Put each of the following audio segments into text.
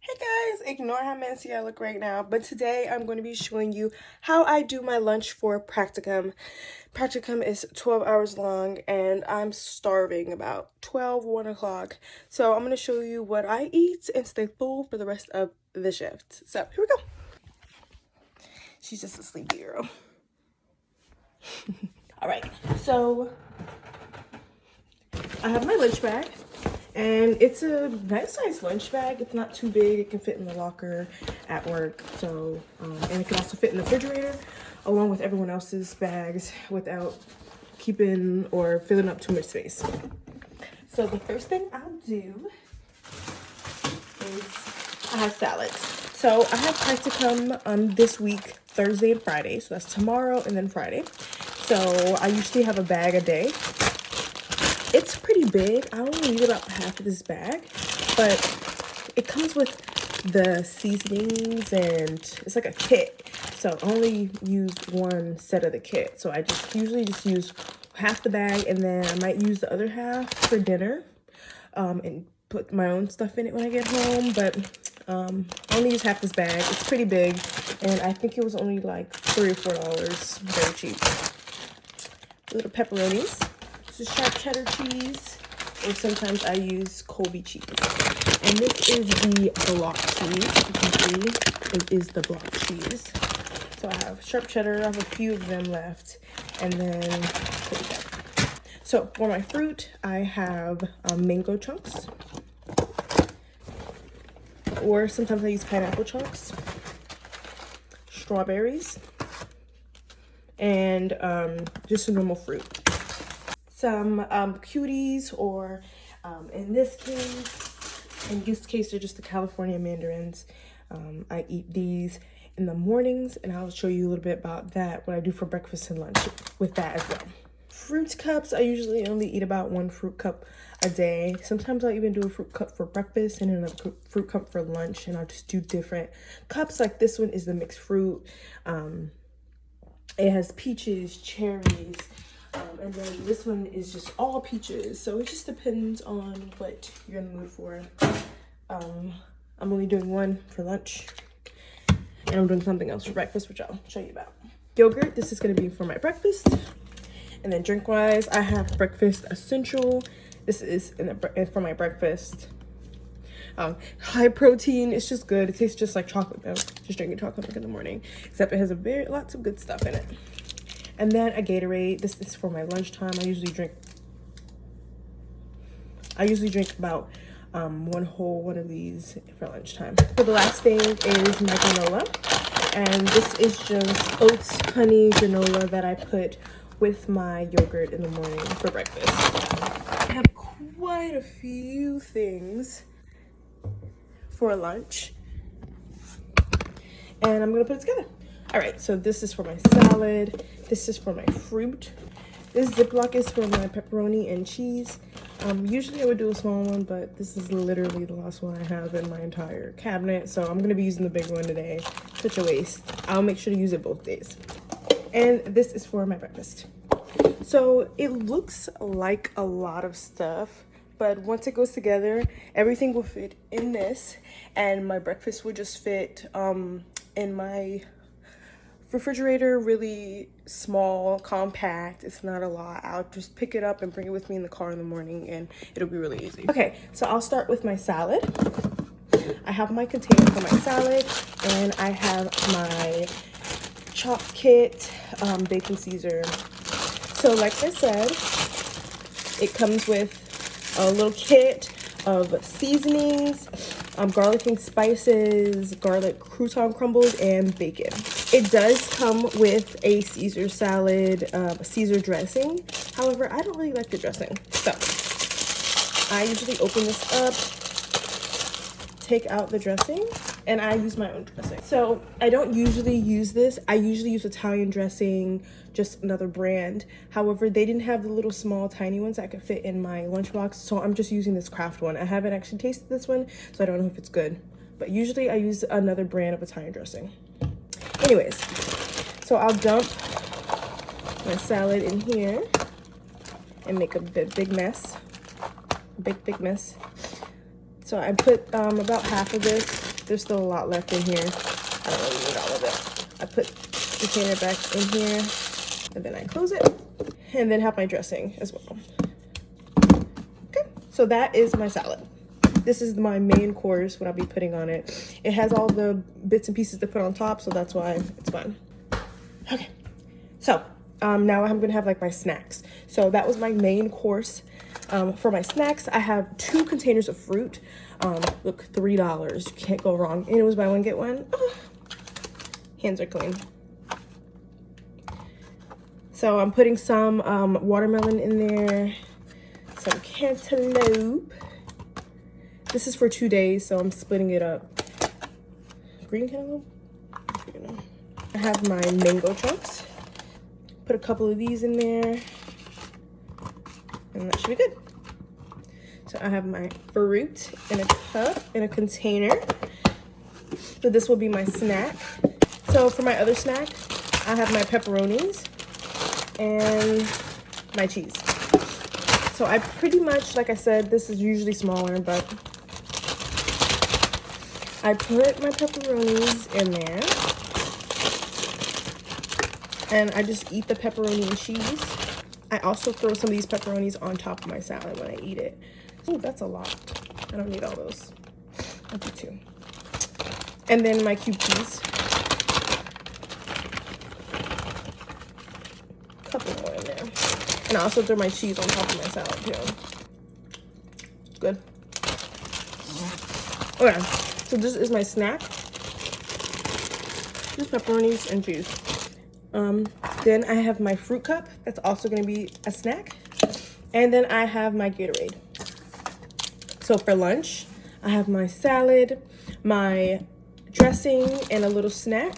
Hey guys, ignore how messy I look right now, but today I'm going to be showing you how I do my lunch for practicum. Practicum is 12 hours long and I'm starving about 1 o'clock. So I'm going to show you what I eat and stay full for the rest of the shift. So here we go. She's just a sleepy girl. All right, so I have my lunch bag. And it's a nice size lunch bag. It's not too big. It can fit in the locker at work. So, and it can also fit in the refrigerator along with everyone else's bags without keeping or filling up too much space. So the first thing I'll do is I have salads. So I have practicum this week, Thursday and Friday. So that's tomorrow and then Friday. So I usually have a bag a day. It's pretty big. I only need about half of this bag, but it comes with the seasonings and it's like a kit. So I only use one set of the kit. So I just usually use half the bag and then I might use the other half for dinner and put my own stuff in it when I get home. But I only use half this bag. It's pretty big and I think it was only like $3 or $4. Very cheap. Little pepperonis. This is sharp cheddar cheese, or sometimes I use Colby cheese. And this is the block cheese. You can see it is the block cheese. So I have sharp cheddar. I have a few of them left, and then so for my fruit, I have mango chunks, or sometimes I use pineapple chunks, strawberries, and just a normal fruit. Some cuties, or in this case they're just the California mandarins. I eat these in the mornings and I'll show you a little bit about that, what I do for breakfast and lunch with that as well. Fruit cups, I usually only eat about 1 fruit cup a day. Sometimes I'll even do a fruit cup for breakfast and another fruit cup for lunch, and I'll just do different cups. Like this one is the mixed fruit. It has peaches, cherries, and then this one is just all peaches. So it just depends on what you're in the mood for. I'm only doing one for lunch. And I'm doing something else for breakfast, which I'll show you about. Yogurt, this is going to be for my breakfast. And then drink-wise, I have breakfast essential. This is for my breakfast. High protein. It's just good. It tastes just like chocolate milk. Just drinking chocolate milk in the morning. Except it has lots of good stuff in it. And then a Gatorade. This is for my lunchtime. I usually drink about one of these for lunchtime. So the last thing is my granola. And this is just oats, honey, granola that I put with my yogurt in the morning for breakfast. I have quite a few things for lunch. And I'm gonna put it together. All right, so this is for my salad. This is for my fruit. This Ziploc is for my pepperoni and cheese. Usually I would do a small one, but this is literally the last one I have in my entire cabinet. So I'm gonna be using the big one today. Such a waste. I'll make sure to use it both days. And this is for my breakfast. So it looks like a lot of stuff, but once it goes together, everything will fit in this, and my breakfast will just fit in my refrigerator, really small, compact. It's not a lot. I'll just pick it up and bring it with me in the car in the morning and it'll be really easy. Okay, so I'll start with my salad. I have my container for my salad, and I have my chop kit, baking Caesar. So like I said, it comes with a little kit of seasonings, garlic and spices, garlic crouton crumbles, and bacon. It does come with a Caesar salad, Caesar dressing. However, I don't really like the dressing. So I usually open this up, take out the dressing, and I use my own dressing. So I don't usually use this. I usually use Italian dressing, just another brand. However, they didn't have the little small tiny ones that could fit in my lunchbox, so I'm just using this Kraft one. I haven't actually tasted this one, so I don't know if it's good. But usually I use another brand of Italian dressing. Anyways, so I'll dump my salad in here and make a big mess. Big mess. So I put about half of this there's still a lot left in here. I don't really need all of it. I put the container back in here, and then I close it, and then have my dressing as well. Okay, so that is my salad. This is my main course, what I'll be putting on it. It has all the bits and pieces to put on top, so that's why it's fun. Okay, so now I'm gonna have like my snacks. So that was my main course. For my snacks, I have 2 containers of fruit. Look, $3, can't go wrong. And it was buy one, get one. Oh, hands are clean. So I'm putting some watermelon in there, some cantaloupe. This is for 2 days, so I'm splitting it up. Green cantaloupe? I have my mango chunks. Put a couple of these in there, and that should be good. So I have my fruit in a cup, in a container. So this will be my snack. So for my other snack, I have my pepperonis and my cheese. So I pretty much, like I said, this is usually smaller, but I put my pepperonis in there, and I just eat the pepperoni and cheese. I also throw some of these pepperonis on top of my salad when I eat it. Oh, that's a lot. I don't need all those. I'll do 2. And then my cube cheese. Couple more in there. And I also throw my cheese on top of my salad too. Good. Okay, so this is my snack. Just pepperonis and cheese. Then I have my fruit cup. That's also gonna be a snack. And then I have my Gatorade. So for lunch, I have my salad, my dressing, and a little snack,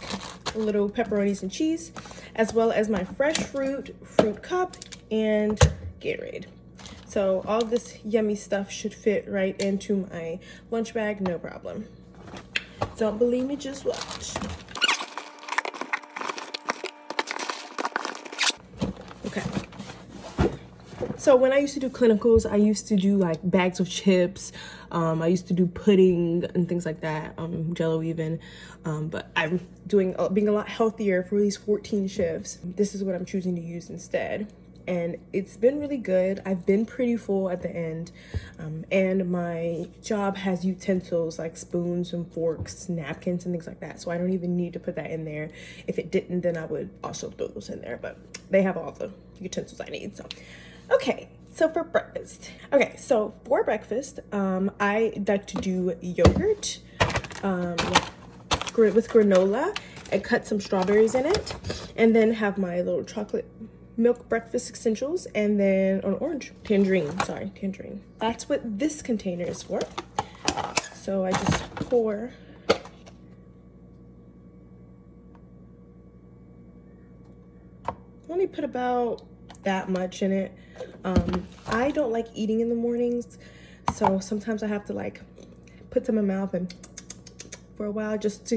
a little pepperonis and cheese, as well as my fresh fruit cup, and Gatorade. So all this yummy stuff should fit right into my lunch bag, no problem. Don't believe me, just watch. Okay. So when I used to do clinicals, I used to do like bags of chips. I used to do pudding and things like that, Jello even. But I'm being a lot healthier for these 14 shifts. This is what I'm choosing to use instead. And it's been really good. I've been pretty full at the end. And my job has utensils like spoons and forks, napkins and things like that. So I don't even need to put that in there. If it didn't, then I would also throw those in there. But they have all the utensils I need. So, okay. So for breakfast. Okay, so for breakfast, I like to do yogurt with granola and cut some strawberries in it. And then have my little chocolate milk breakfast essentials, and then tangerine. That's what this container is for. So I just pour only put about that much in it. I don't like eating in the mornings, so sometimes I have to like put some in my mouth and for a while just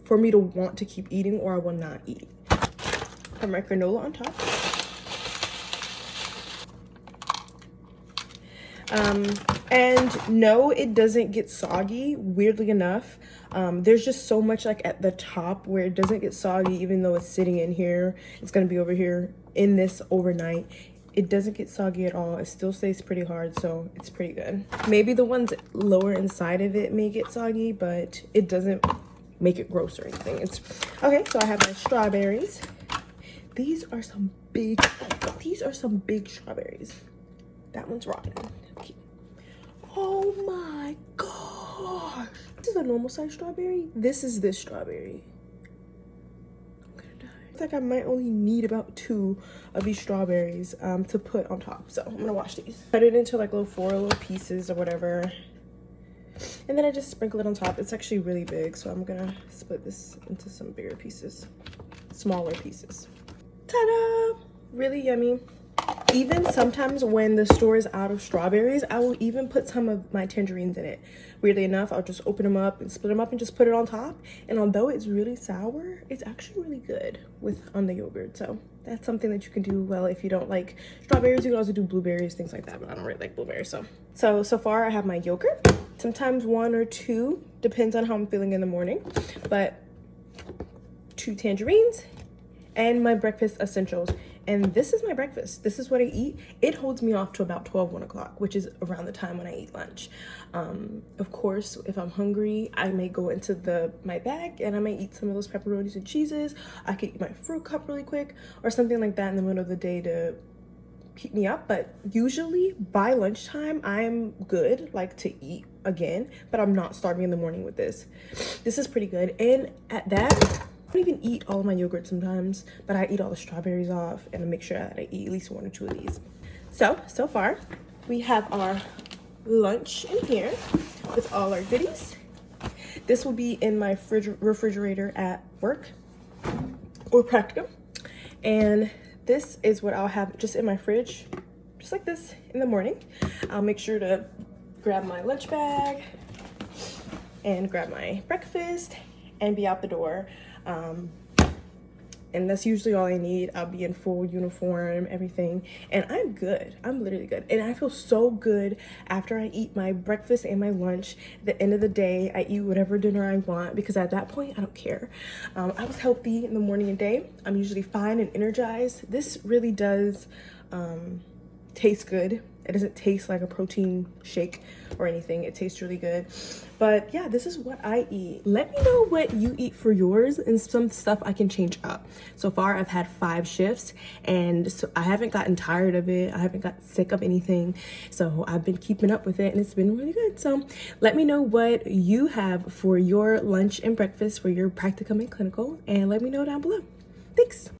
for me to want to keep eating, or I will not eat. Put my granola on top. And no, it doesn't get soggy, weirdly enough. There's just so much like at the top where it doesn't get soggy, even though it's sitting in here. It's gonna be over here in this overnight. It doesn't get soggy at all. It still stays pretty hard, so it's pretty good. Maybe the ones lower inside of it may get soggy, but it doesn't make it gross or anything. Okay, so I have my strawberries. These are some big strawberries. That one's rotten. Okay. Oh my gosh. This is a normal size strawberry. This is this strawberry. I'm gonna die. It's like I might only need about 2 of these strawberries to put on top. So I'm gonna wash these. Cut it into like 4 little pieces or whatever. And then I just sprinkle it on top. It's actually really big, so I'm gonna split this into some bigger pieces, smaller pieces. Ta-da! Really yummy. Even sometimes when the store is out of strawberries, I will even put some of my tangerines in it. Weirdly enough, I'll just open them up and split them up and just put it on top. And although it's really sour, it's actually really good on the yogurt. So that's something that you can do. Well, if you don't like strawberries, you can also do blueberries, things like that, but I don't really like blueberries. So far I have my yogurt, sometimes 1 or 2, depends on how I'm feeling in the morning, but 2 tangerines and my breakfast essentials. And this is my breakfast. This is what I eat. It holds me off to about 12, 1 o'clock, which is around the time when I eat lunch. Of course, if I'm hungry, I may go into my bag and I may eat some of those pepperonis and cheeses. I could eat my fruit cup really quick or something like that in the middle of the day to keep me up. But usually by lunchtime, I'm good, like, to eat again, but I'm not starting in the morning with this. This is pretty good. And at that, I don't even eat all of my yogurt sometimes, but I eat all the strawberries off and I make sure that I eat at least 1 or 2 of these. So far, we have our lunch in here with all our goodies. This will be in my refrigerator at work or practicum. And this is what I'll have just in my fridge, just like this in the morning. I'll make sure to grab my lunch bag and grab my breakfast and be out the door. And that's usually all I need. I'll be in full uniform, everything, and I'm good. I'm literally good. And I feel so good after I eat my breakfast and my lunch. At the end of the day, I eat whatever dinner I want because at that point, I don't care. I was healthy in the morning and day. I'm usually fine and energized. This really does taste good. It doesn't taste like a protein shake or anything. It tastes really good. But yeah, this is what I eat. Let me know what you eat for yours and some stuff I can change up. So far, I've had 5 shifts and so I haven't gotten tired of it. I haven't got sick of anything. So I've been keeping up with it and it's been really good. So let me know what you have for your lunch and breakfast for your practicum and clinical and let me know down below. Thanks.